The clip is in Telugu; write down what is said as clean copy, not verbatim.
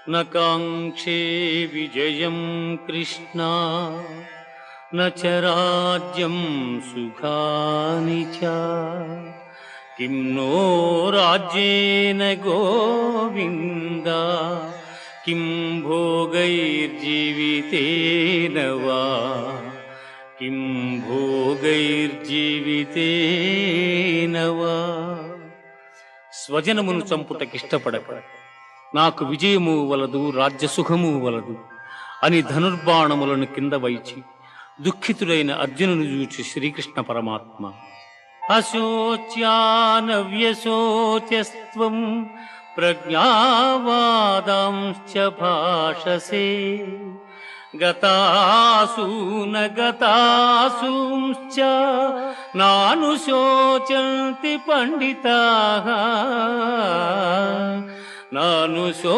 न काङ्क्षे विजयं कृष्णा न च राज्यं सुखानि च किं नो राज्येन गोविन्द किं भोगैर्जीवितेन वा किं భోగైర్జీవితేన వా. స్వజనమును చంపుటకిష్టపడక నాకు విజయము వలదు రాజ్యసుఖము వలదు అని ధనుర్బాణములను కింద వైచి దుఃఖితుడైన అర్జునుని చూచి శ్రీకృష్ణ పరమాత్మ అశోచ్యానవ్యశోచ్యస్త్వం ప్రజ్ఞావాదాంశ్చ భాషసే గతాసూన గతాసూంశ్చ నానుశోచంతి పండితాః నానుశో